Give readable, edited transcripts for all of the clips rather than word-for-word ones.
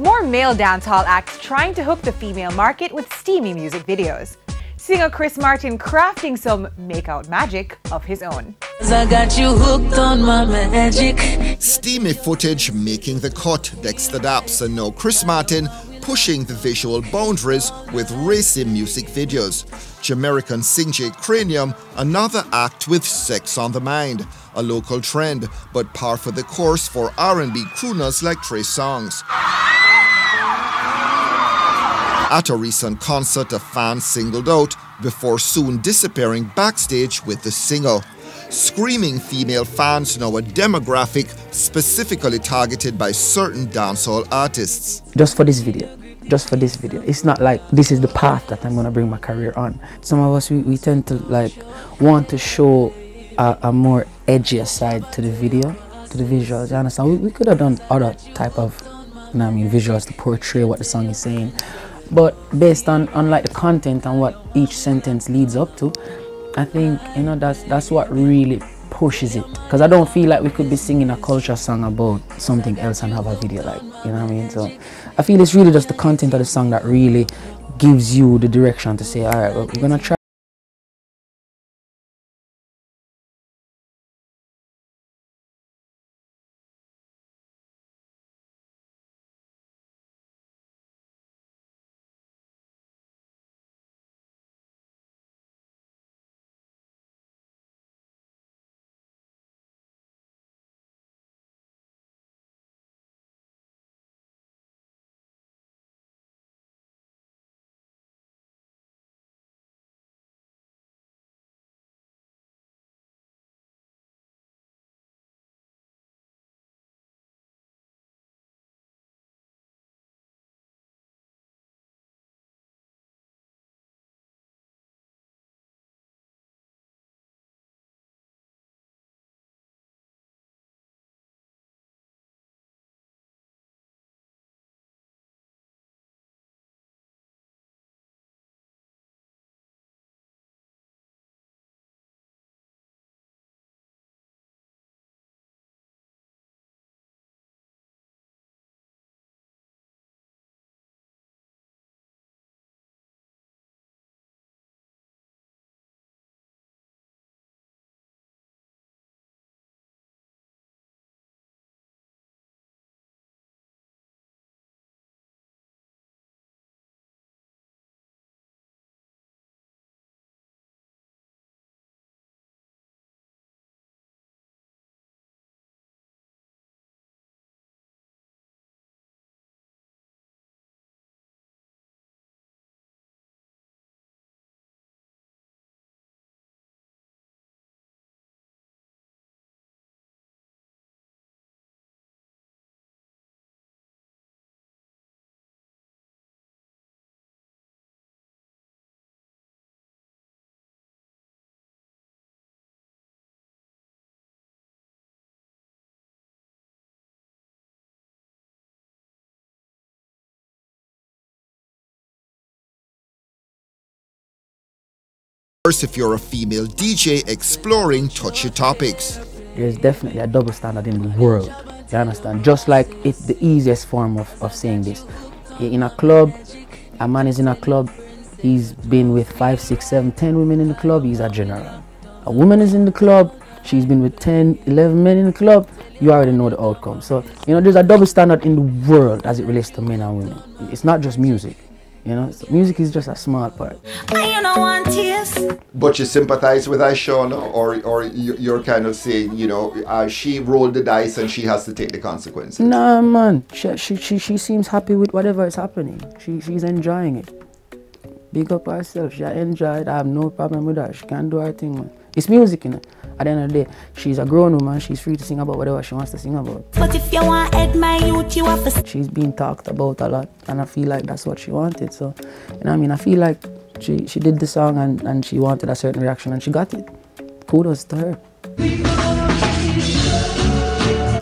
More male dancehall acts trying to hook the female market with steamy music videos. Singer Chris Martin crafting some make-out magic of his own. I got you hooked on my magic. Steamy footage making the cut, Dexter Daps, and now Chris Martin pushing the visual boundaries with racy music videos. Jamaican Sinjay Cranium, another act with sex on the mind, a local trend, but par for the course for R&B crooners like Trey Songz. At a recent concert, a fan singled out before soon disappearing backstage with the singer. Screaming female fans now a demographic specifically targeted by certain dancehall artists. Just for this video. It's not like this is the path that I'm going to bring my career on. Some of us, we tend to want to show a more edgier side to the video, to the visuals. You understand? We could have done other type of, visuals to portray what the song is saying. But based on like the content and what each sentence leads up to, I think that's what really pushes it. Because I don't feel like we could be singing a culture song about something else and have a video like, you know what I mean? So I feel it's really just the content of the song that really gives you the direction to say, all right, well, we're gonna try. If you're a female DJ exploring touchy topics. There's definitely a double standard in the world, you understand? Just like it's the easiest form of saying this. In a club, a man is in a club, he's been with 5, 6, 7, 10 women in the club, he's a general. A woman is in the club, she's been with 10, 11 men in the club, you already know the outcome. So, there's a double standard in the world as it relates to men and women. It's not just music. So music is just a small part. But you sympathize with Aisha, or you're kind of saying, she rolled the dice and she has to take the consequences? Nah, man. She seems happy with whatever is happening. She's enjoying it. Big up herself. She enjoyed it. I have no problem with that. She can do her thing, man. It's music, At the end of the day, she's a grown woman. She's free to sing about whatever she wants to sing about. But if you want to my youth, you have to... She's been talked about a lot, and I feel like that's what she wanted. So, I feel like she did the song and she wanted a certain reaction and she got it. Kudos to her.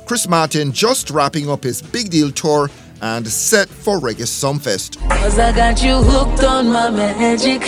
Chris Martin just wrapping up his big deal tour and set for Reggae Sumfest. 'Cause I got you hooked on my magic.